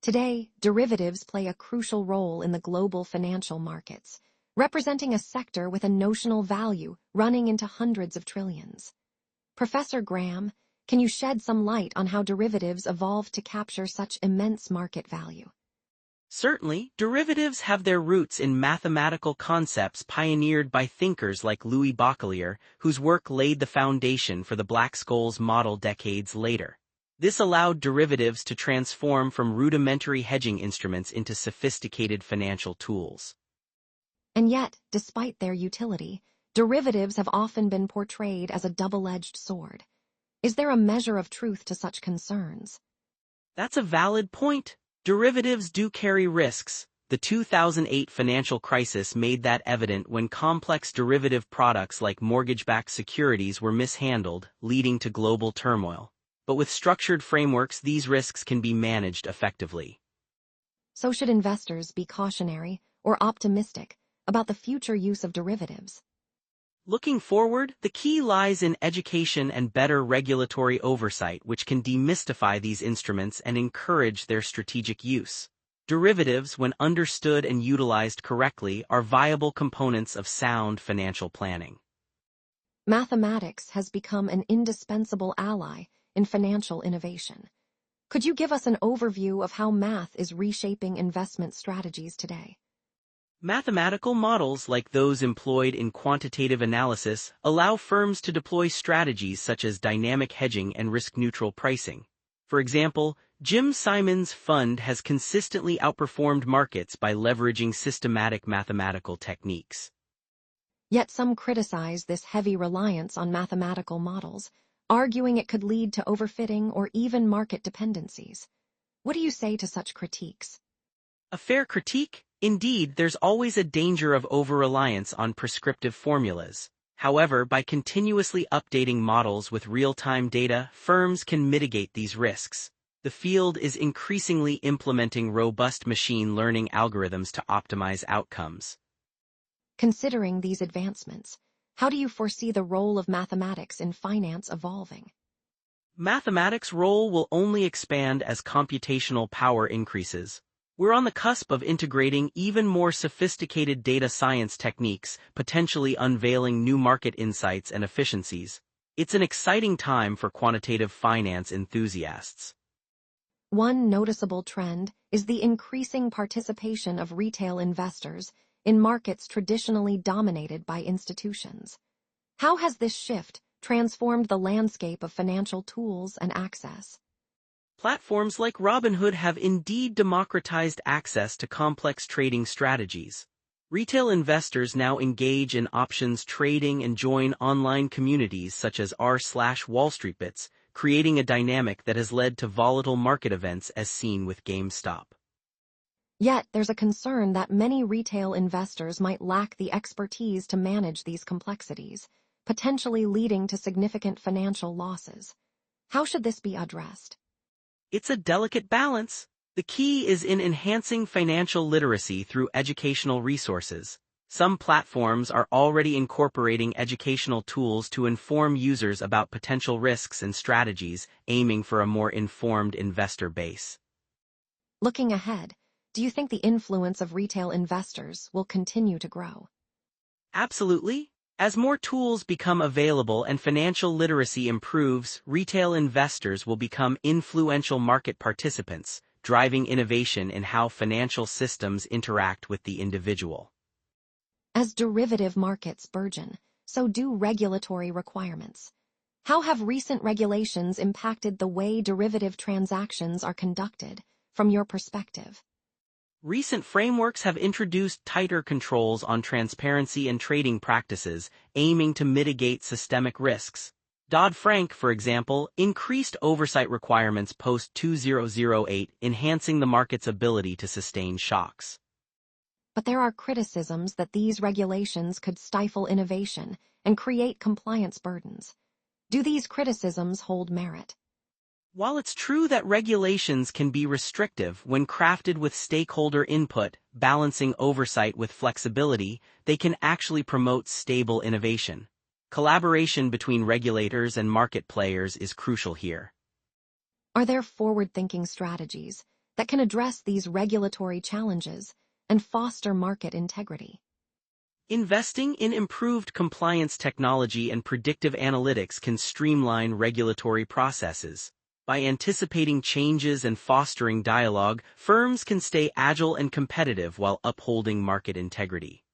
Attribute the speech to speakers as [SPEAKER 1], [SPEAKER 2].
[SPEAKER 1] Today, derivatives play a crucial role in the global financial markets, representing a sector with a notional value running into hundreds of trillions. Professor Graham, can you shed some light on how derivatives evolved to capture such immense market value?
[SPEAKER 2] Certainly, derivatives have their roots in mathematical concepts pioneered by thinkers like Louis Bachelier, whose work laid the foundation for the Black-Scholes model decades later. This allowed derivatives to transform from rudimentary hedging instruments into sophisticated financial tools.
[SPEAKER 1] And yet, despite their utility, derivatives have often been portrayed as a double-edged sword. Is there a measure of truth to such concerns?
[SPEAKER 2] That's a valid point. Derivatives do carry risks. The 2008 financial crisis made that evident when complex derivative products like mortgage-backed securities were mishandled, leading to global turmoil. But with structured frameworks, these risks can be managed effectively.
[SPEAKER 1] So should investors be cautionary or optimistic about the future use of derivatives?
[SPEAKER 2] Looking forward, the key lies in education and better regulatory oversight, which can demystify these instruments and encourage their strategic use. Derivatives, when understood and utilized correctly, are viable components of sound financial planning.
[SPEAKER 1] Mathematics has become an indispensable ally in financial innovation. Could you give us an overview of how math is reshaping investment strategies today?
[SPEAKER 2] Mathematical models like those employed in quantitative analysis allow firms to deploy strategies such as dynamic hedging and risk-neutral pricing. For example, Jim Simon's fund has consistently outperformed markets by leveraging systematic mathematical techniques.
[SPEAKER 1] Yet some criticize this heavy reliance on mathematical models, arguing it could lead to overfitting or even market dependencies. What do you say to such critiques?
[SPEAKER 2] A fair critique? Indeed, there's always a danger of over-reliance on prescriptive formulas. However, by continuously updating models with real-time data, firms can mitigate these risks. The field is increasingly implementing robust machine learning algorithms to optimize outcomes.
[SPEAKER 1] Considering these advancements, how do you foresee the role of mathematics in finance evolving?
[SPEAKER 2] Mathematics' role will only expand as computational power increases. We're on the cusp of integrating even more sophisticated data science techniques, potentially unveiling new market insights and efficiencies. It's an exciting time for quantitative finance enthusiasts.
[SPEAKER 1] One noticeable trend is the increasing participation of retail investors in markets traditionally dominated by institutions. How has this shift transformed the landscape of financial tools and access?
[SPEAKER 2] Platforms like Robinhood have indeed democratized access to complex trading strategies. Retail investors now engage in options trading and join online communities such as r/WallStreetBits, creating a dynamic that has led to volatile market events as seen with GameStop.
[SPEAKER 1] Yet there's a concern that many retail investors might lack the expertise to manage these complexities, potentially leading to significant financial losses. How should this be addressed?
[SPEAKER 2] It's a delicate balance. The key is in enhancing financial literacy through educational resources. Some platforms are already incorporating educational tools to inform users about potential risks and strategies, aiming for a more informed investor base.
[SPEAKER 1] Looking ahead, do you think the influence of retail investors will continue to grow?
[SPEAKER 2] Absolutely. As more tools become available and financial literacy improves, retail investors will become influential market participants, driving innovation in how financial systems interact with the individual.
[SPEAKER 1] As derivative markets burgeon, so do regulatory requirements. How have recent regulations impacted the way derivative transactions are conducted, from your perspective?
[SPEAKER 2] Recent frameworks have introduced tighter controls on transparency and trading practices, aiming to mitigate systemic risks. Dodd-Frank, for example, increased oversight requirements post-2008, enhancing the market's ability to sustain shocks.
[SPEAKER 1] But there are criticisms that these regulations could stifle innovation and create compliance burdens. Do these criticisms hold merit?
[SPEAKER 2] While it's true that regulations can be restrictive when crafted with stakeholder input, balancing oversight with flexibility, they can actually promote stable innovation. Collaboration between regulators and market players is crucial here.
[SPEAKER 1] Are there forward-thinking strategies that can address these regulatory challenges and foster market integrity.
[SPEAKER 2] Investing in improved compliance technology and predictive analytics can streamline regulatory processes. By anticipating changes and fostering dialogue, firms can stay agile and competitive while upholding market integrity.